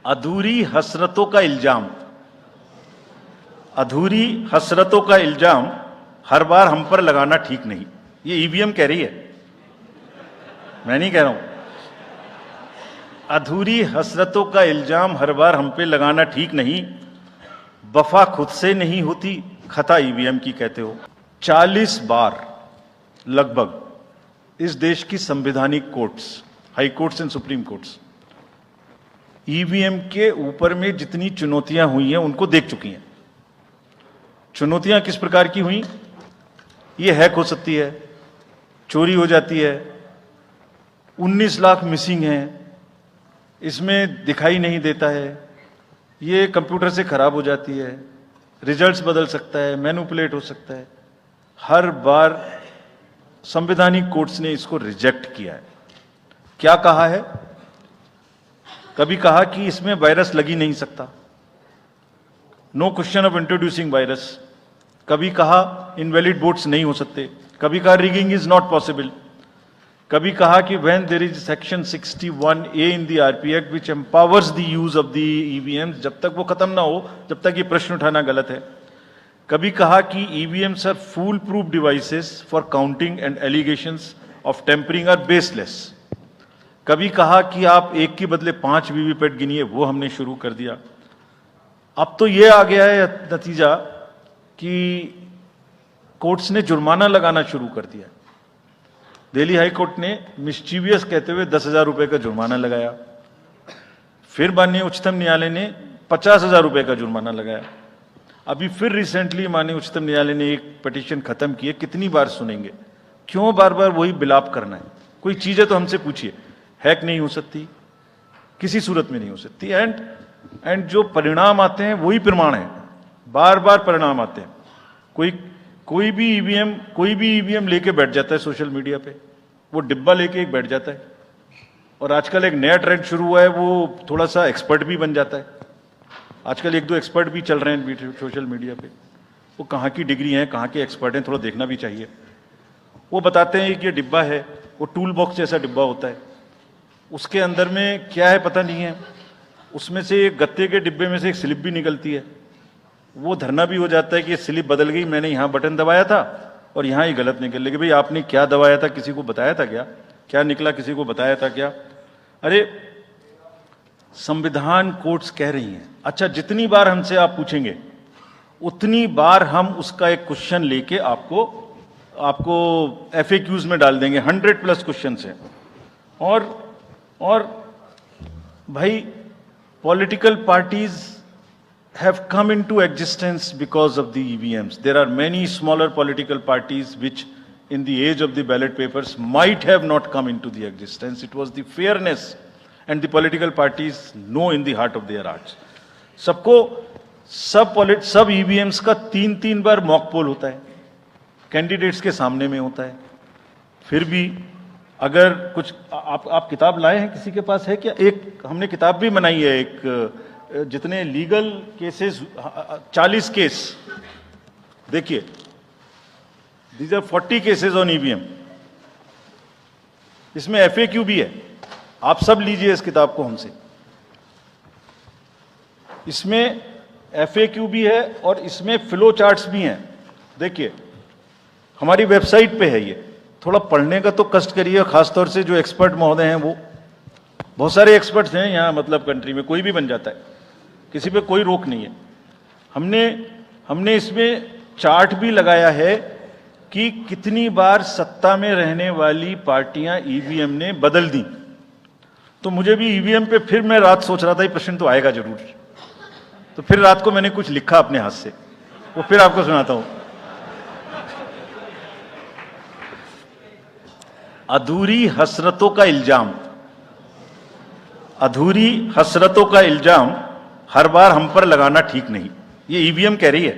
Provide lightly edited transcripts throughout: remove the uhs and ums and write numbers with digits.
अधूरी हसरतों का इल्जाम, अधूरी हसरतों का इल्जाम हर बार हम पर लगाना ठीक नहीं। ये ईवीएम कह रही है, मैं नहीं कह रहा हूं। अधूरी हसरतों का इल्जाम हर बार हम पे लगाना ठीक नहीं, वफा खुद से नहीं होती, खता ईवीएम की कहते हो। 40 बार लगभग इस देश की संवैधानिक courts, high courts and supreme courts EVM के ऊपर में जितनी चुनौतियां हुई हैं उनको देख चुकी हैं। चुनौतियां किस प्रकार की हुई? ये हैक हो सकती है, चोरी हो जाती है, 19 लाख मिसिंग हैं, इसमें दिखाई नहीं देता है, ये कंप्यूटर से खराब हो जाती है, रिजल्ट्स बदल सकता है, मैनिपुलेट हो सकता है। हर बार संवैधानिक कोर्ट्स ने इसको रिजेक्ट किया है। क्या कहा है? कभी कहा कि इसमें वायरस लग ही नहीं सकता, no question of introducing virus. कभी कहा इनवैलिड वोट्स नहीं हो सकते, कभी कहा रिगिंग इज नॉट पॉसिबल, कभी कहा कि when there is section 61A in the RP act which empowers the use of the EVM, जब तक वो खत्म ना हो जब तक ये प्रश्न उठाना गलत है। कभी कहा कि EVMs are foolproof devices for counting and allegations of tampering are baseless. कभी कहा कि आप एक के बदले 5 वीवीपैट गिनिए, वो हमने शुरू कर दिया। अब तो ये आ गया है नतीजा कि कोर्ट्स ने जुर्माना लगाना शुरू कर दिया। दिल्ली हाई कोर्ट ने मिस्चीवियस कहते हुए 10,000 रुपए का जुर्माना लगाया, फिर माननीय उच्चतम न्यायालय ने 50,000 रुपए का जुर्माना लगाया। अभी फिर रिसेंटली माननीय उच्चतम न्यायालय ने एक पिटीशन खत्म की है। कितनी बार सुनेंगे? क्यों बार बार वही बिलाप करना है? कोई चीज है तो हमसे पूछिए। हैक नहीं हो सकती, किसी सूरत में नहीं हो सकती, एंड जो परिणाम आते हैं वही प्रमाण है। बार बार परिणाम आते हैं। कोई भी ईवीएम लेके बैठ जाता है सोशल मीडिया पे, वो डिब्बा लेके एक बैठ जाता है। और आजकल एक नया ट्रेंड शुरू हुआ है, वो थोड़ा सा एक्सपर्ट भी बन जाता है। आजकल 1-2 एक्सपर्ट भी चल रहे हैं सोशल मीडिया पे। वो कहाँ की डिग्री हैं, कहाँ के एक्सपर्ट हैं, थोड़ा देखना भी चाहिए। वो बताते हैं कि ये डिब्बा है, वो टूल बॉक्स जैसा डिब्बा होता है, उसके अंदर में क्या है पता नहीं है, उसमें से एक गत्ते के डिब्बे में से एक स्लिप भी निकलती है। वो धरना भी हो जाता है कि ये स्लिप बदल गई, मैंने यहाँ बटन दबाया था और यहाँ ही गलत निकल गई। भाई आपने क्या दबाया था, किसी को बताया था क्या? क्या निकला, किसी को बताया था क्या? अरे संविधान कोर्ट्स कह रही हैं। अच्छा, जितनी बार हमसे आप पूछेंगे उतनी बार हम उसका एक क्वेश्चन लेके आपको FAQs में डाल देंगे। 100+ क्वेश्चन हैं। और भाई political parties have come into existence because of the EVMs. There are many smaller political parties which in the age of the ballot papers might have not come into the existence. It was the fairness and the political parties know in the heart of their hearts. सब EVMs का 3-3 बार mock poll होता है, candidates के सामने में होता है। फिर भी अगर कुछ आप किताब लाए हैं, किसी के पास है क्या? एक हमने किताब भी बनाई है, एक जितने लीगल केसेस, 40 केस, देखिए these are 40 cases on EVM. इसमें FAQ भी है, आप सब लीजिए इस किताब को हमसे। इसमें FAQ भी है और इसमें फ्लो चार्ट्स भी हैं। देखिए हमारी वेबसाइट पे है ये, थोड़ा पढ़ने का तो कष्ट करिए। खासतौर से जो एक्सपर्ट महोदय हैं, वो बहुत सारे एक्सपर्ट्स हैं यहाँ, मतलब कंट्री में कोई भी बन जाता है, किसी पे कोई रोक नहीं है। हमने इसमें चार्ट भी लगाया है कि कितनी बार सत्ता में रहने वाली पार्टियां ईवीएम ने बदल दी। तो मुझे भी ईवीएम पे फिर मैं रात सोच रहा था ये प्रश्न तो आएगा जरूर, तो फिर रात को मैंने कुछ लिखा अपने हाथ से, वो फिर आपको सुनाता हूं। अधूरी हसरतों का इल्जाम, अधूरी हसरतों का इल्जाम हर बार हम पर लगाना ठीक नहीं। ये ईवीएम कह रही है,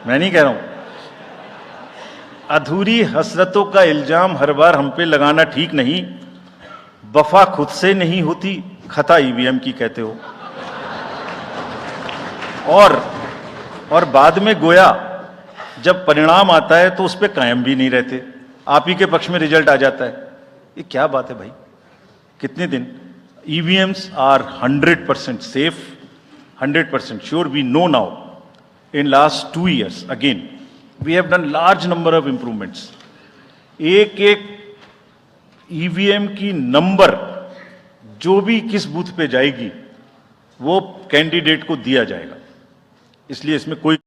मैं नहीं कह रहा हूं। अधूरी हसरतों का इल्जाम हर बार हम पे लगाना ठीक नहीं, वफा खुद से नहीं होती, खता ईवीएम की कहते हो। और बाद में गोया जब परिणाम आता है तो उस पर कायम भी नहीं रहते, आप ही के पक्ष में रिजल्ट आ जाता है। ये क्या बात है भाई? कितने दिन EVMs are 100% safe, 100% sure. We know now in last 2 years, again, we have done large number of improvements. एक EVM की नंबर जो भी किस बूथ पे जाएगी वो कैंडिडेट को दिया जाएगा, इसलिए इसमें कोई